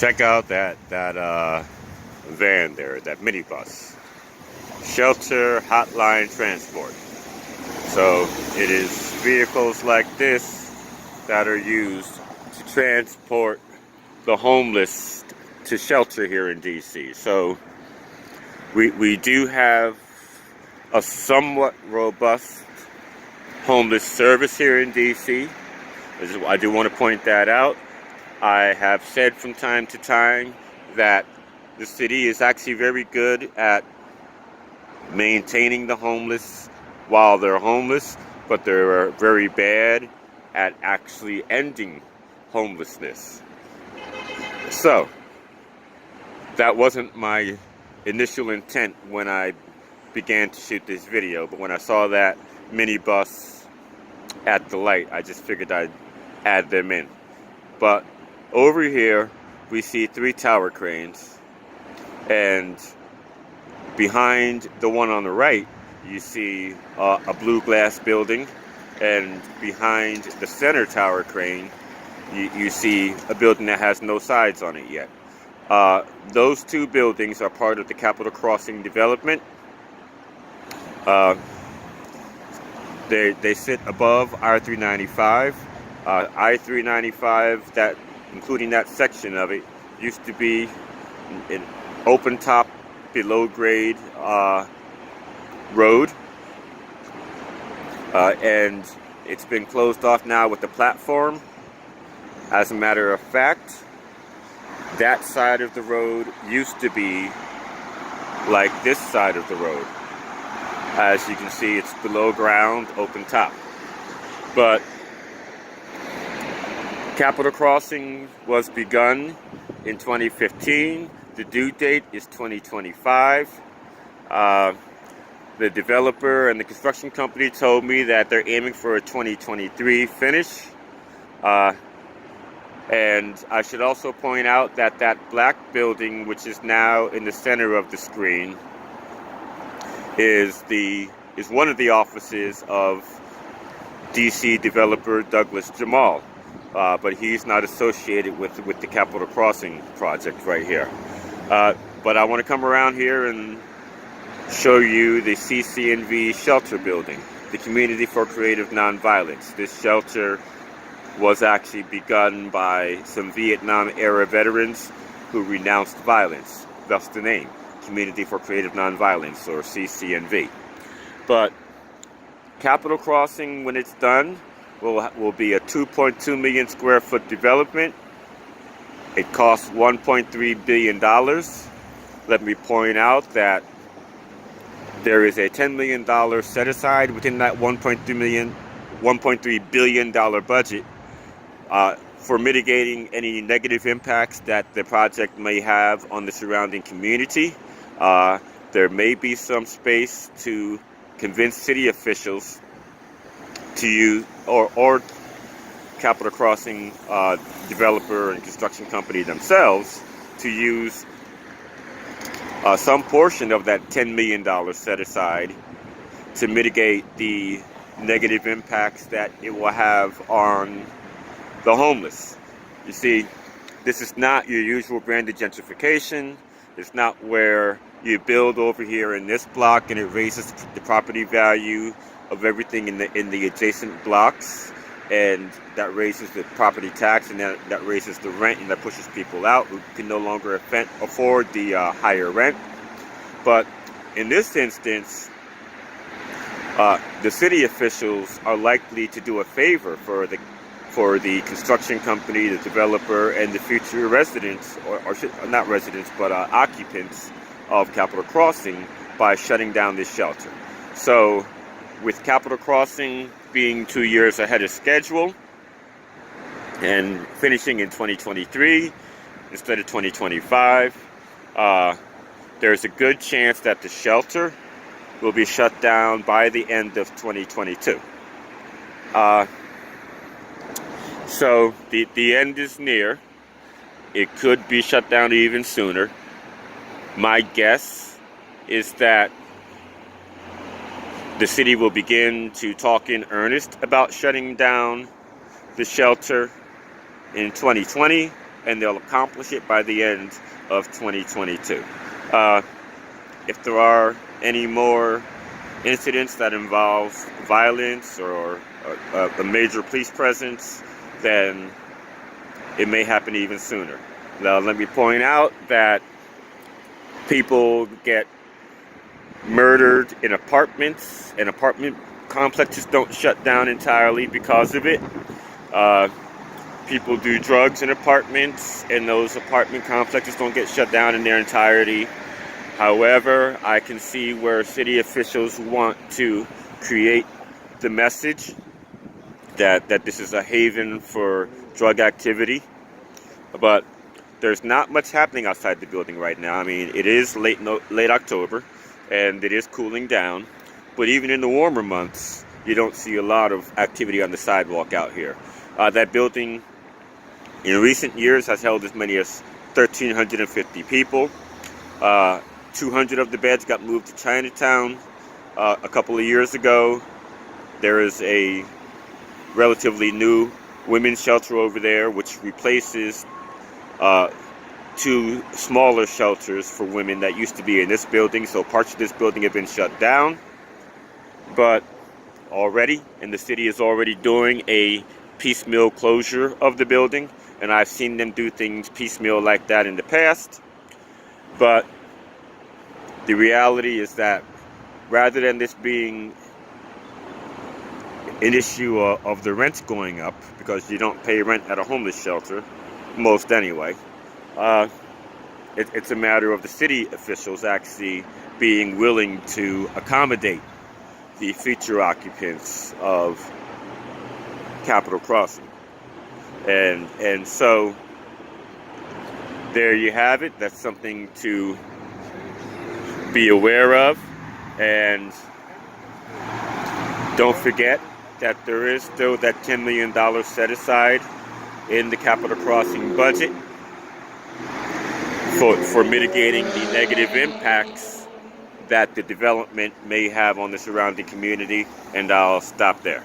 Check out that van there, that minibus. Shelter Hotline Transport. So it is vehicles like this that are used to transport the homeless to shelter here in DC. So we do have a somewhat robust homeless service here in DC. I do want to point that out. I have said from time to time that the city is actually very good at maintaining the homeless while they're homeless, but they're very bad at actually ending homelessness. So, that wasn't my initial intent when I began to shoot this video, but when I saw that minibus at the light, I just figured I'd add them in. But over here, we see 3 tower cranes, and behind the one on the right, you see a blue glass building, and behind the center tower crane, you see a building that has no sides on it yet. Those 2 buildings are part of the Capitol Crossing development. They sit above I-395. I-395, that including that section of it, used to be an open top, below grade road, and it's been closed off now with the platform. As a matter of fact, that side of the road used to be like this side of the road. As you can see, it's below ground, open top. But Capitol Crossing was begun in 2015. The due date is 2025. The developer and the construction company told me that they're aiming for a 2023 finish. And I should also point out that that black building, which is now in the center of the screen, is one of the offices of DC developer Douglas Jamal. But he's not associated with the Capitol Crossing project right here. But I want to come around here and show you the CCNV shelter building, the Community for Creative Nonviolence. This shelter was actually begun by some Vietnam-era veterans who renounced violence, thus the name, Community for Creative Nonviolence, or CCNV. But Capitol Crossing, when it's done, will be a 2.2 million square foot development. It costs $1.3 billion. Let me point out that there is a $10 million set aside within that $1.3 billion budget for mitigating any negative impacts that the project may have on the surrounding community. There may be some space to convince city officials to use, or Capitol Crossing developer and construction company themselves, to use some portion of that $10 million set aside to mitigate the negative impacts that it will have on the homeless. You see, this is not your usual branded gentrification. It's not where you build over here in this block and it raises the property value of everything in the adjacent blocks, and that raises the property tax, and that raises the rent, and that pushes people out who can no longer afford the higher rent. But in this instance, the city officials are likely to do a favor for the construction company, the developer, and the future residents, or not residents, but occupants of Capitol Crossing by shutting down this shelter. So, with Capitol Crossing being 2 years ahead of schedule and finishing in 2023 instead of 2025, there's a good chance that the shelter will be shut down by the end of 2022. So the end is near. It could be shut down even sooner. My guess is that the city will begin to talk in earnest about shutting down the shelter in 2020, and they'll accomplish it by the end of 2022. If there are any more incidents that involve violence or a major police presence, then it may happen even sooner. Now, let me point out that people get murdered in apartments, and apartment complexes don't shut down entirely because of it. People do drugs in apartments, and those apartment complexes don't get shut down in their entirety. However, I can see where city officials want to create the message that this is a haven for drug activity. But there's not much happening outside the building right now. I mean, it is late October, and it is cooling down. But even in the warmer months, you don't see a lot of activity on the sidewalk out here. That building, in recent years, has held as many as 1,350 people. 200 of the beds got moved to Chinatown a couple of years ago. There is a relatively new women's shelter over there, which replaces two smaller shelters for women that used to be in this building. So parts of this building have been shut down. But already, and the city is already doing a piecemeal closure of the building. And I've seen them do things piecemeal like that in the past. But the reality is that rather than this being an issue of the rent going up, because you don't pay rent at a homeless shelter, most anyway, it's a matter of the city officials actually being willing to accommodate the future occupants of Capitol Crossing. And so there you have it. That's something to be aware of. And don't forget that there is still that $10 million set aside in the Capitol Crossing budget for mitigating the negative impacts that the development may have on the surrounding community. And I'll stop there.